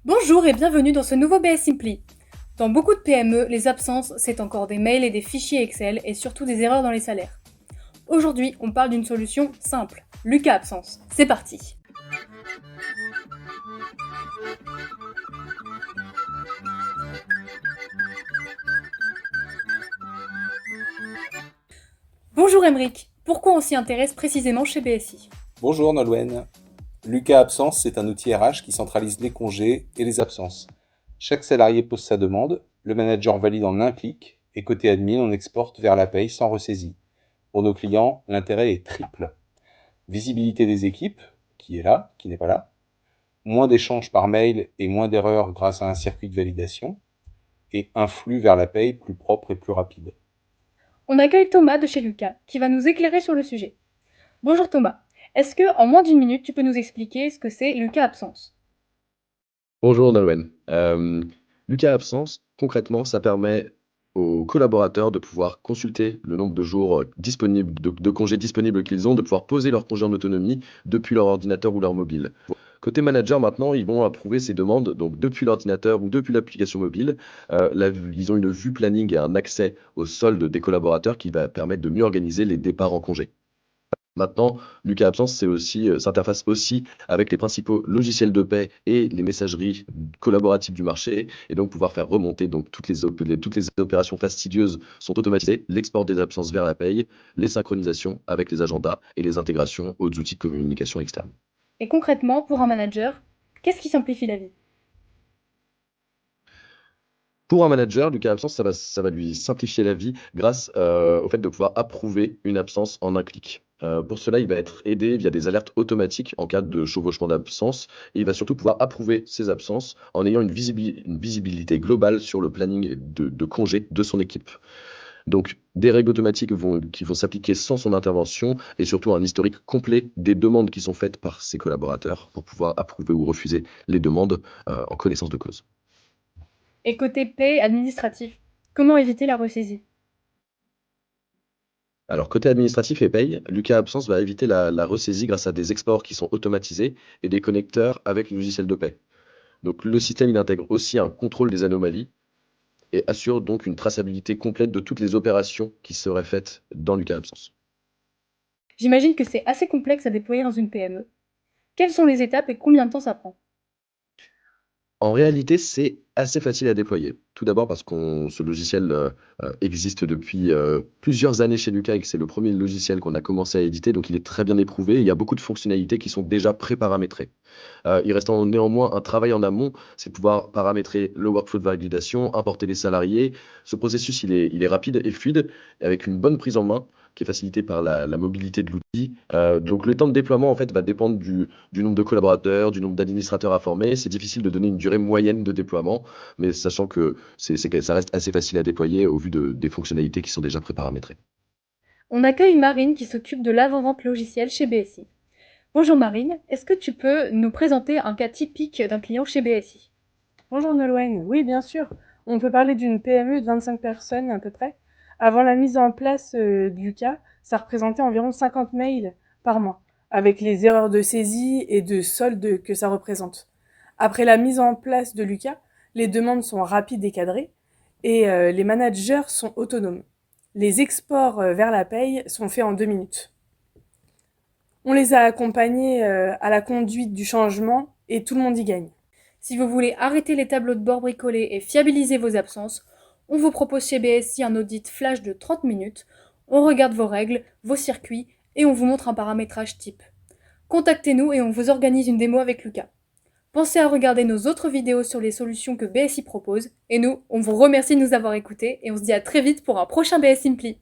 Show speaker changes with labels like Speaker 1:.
Speaker 1: Bonjour et bienvenue dans ce nouveau BS Simply. Dans beaucoup de PME, les absences, c'est encore des mails et des fichiers Excel et surtout des erreurs dans les salaires. Aujourd'hui, on parle d'une solution simple, Lucas Absence. C'est parti. Bonjour Emeric, pourquoi on s'y intéresse précisément chez BSI?
Speaker 2: Bonjour Nolwenn. Lucas Absence, c'est un outil RH qui centralise les congés et les absences. Chaque salarié pose sa demande, le manager valide en un clic et côté admin, on exporte vers la paye sans ressaisie. Pour nos clients, l'intérêt est triple. Visibilité des équipes, qui est là, qui n'est pas là. Moins d'échanges par mail et moins d'erreurs grâce à un circuit de validation. Et un flux vers la paye plus propre et plus rapide.
Speaker 1: On accueille Thomas de chez Lucas qui va nous éclairer sur le sujet. Bonjour Thomas, est-ce que en moins d'une minute tu peux nous expliquer ce que c'est Lucas Absence?
Speaker 3: Bonjour Nolwenn. Lucas Absence, concrètement, ça permet aux collaborateurs de pouvoir consulter le nombre de jours disponibles, de congés disponibles qu'ils ont, de pouvoir poser leur congé en autonomie depuis leur ordinateur ou leur mobile. Côté manager, maintenant, ils vont approuver ces demandes donc depuis l'ordinateur ou depuis l'application mobile. Ils ont une vue planning et un accès au solde des collaborateurs qui va permettre de mieux organiser les départs en congé. Maintenant, Lucas Absence s'interface aussi avec les principaux logiciels de paie et les messageries collaboratives du marché, et donc pouvoir faire remonter donc toutes les opérations fastidieuses sont automatisées, l'export des absences vers la paye, les synchronisations avec les agendas et les intégrations aux outils de communication externe.
Speaker 1: Et concrètement, pour un manager, qu'est-ce qui simplifie la vie?
Speaker 3: Pour un manager, Lucas Absence, ça va lui simplifier la vie grâce au fait de pouvoir approuver une absence en un clic. Pour cela, il va être aidé via des alertes automatiques en cas de chevauchement d'absence. Et il va surtout pouvoir approuver ses absences en ayant une visibilité globale sur le planning de congé de son équipe. Donc, des règles automatiques qui vont s'appliquer sans son intervention et surtout un historique complet des demandes qui sont faites par ses collaborateurs pour pouvoir approuver ou refuser les demandes en connaissance de cause.
Speaker 1: Et côté paie administratif, comment éviter la ressaisie?
Speaker 3: Alors, côté administratif et paye, Lucas Absence va éviter la ressaisie grâce à des exports qui sont automatisés et des connecteurs avec le logiciel de paie. Donc, le système il intègre aussi un contrôle des anomalies et assure donc une traçabilité complète de toutes les opérations qui seraient faites dans Lucas Absence.
Speaker 1: J'imagine que c'est assez complexe à déployer dans une PME. Quelles sont les étapes et combien de temps ça prend?
Speaker 3: En réalité, c'est assez facile à déployer. Tout d'abord parce que ce logiciel existe depuis plusieurs années chez Lucas et que c'est le premier logiciel qu'on a commencé à éditer, donc il est très bien éprouvé. Il y a beaucoup de fonctionnalités qui sont déjà pré-paramétrées. Il reste néanmoins un travail en amont, c'est pouvoir paramétrer le workflow de validation, importer les salariés. Ce processus, il est rapide et fluide, avec une bonne prise en main qui est facilitée par la mobilité de l'outil. Donc le temps de déploiement, en fait, va dépendre du nombre de collaborateurs, du nombre d'administrateurs à former. C'est difficile de donner une durée moyenne de déploiement, mais sachant que ça reste assez facile à déployer au vu des fonctionnalités qui sont déjà pré-paramétrées.
Speaker 1: On accueille Marine qui s'occupe de l'avant-vente logicielle chez BSI. Bonjour Marine, est-ce que tu peux nous présenter un cas typique d'un client chez BSI?
Speaker 4: Bonjour Nolwenn, oui bien sûr, on peut parler d'une PME de 25 personnes à peu près. Avant la mise en place du cas, ça représentait environ 50 mails par mois, avec les erreurs de saisie et de solde que ça représente. Après la mise en place de Lucas, les demandes sont rapides et cadrées, et les managers sont autonomes. Les exports vers la paye sont faits en 2 minutes. On les a accompagnés à la conduite du changement, et tout le monde y gagne.
Speaker 1: Si vous voulez arrêter les tableaux de bord bricolés et fiabiliser vos absences, on vous propose chez BSI un audit flash de 30 minutes, on regarde vos règles, vos circuits et on vous montre un paramétrage type. Contactez-nous et on vous organise une démo avec Lucas. Pensez à regarder nos autres vidéos sur les solutions que BSI propose et nous, on vous remercie de nous avoir écoutés et on se dit à très vite pour un prochain BS Simply.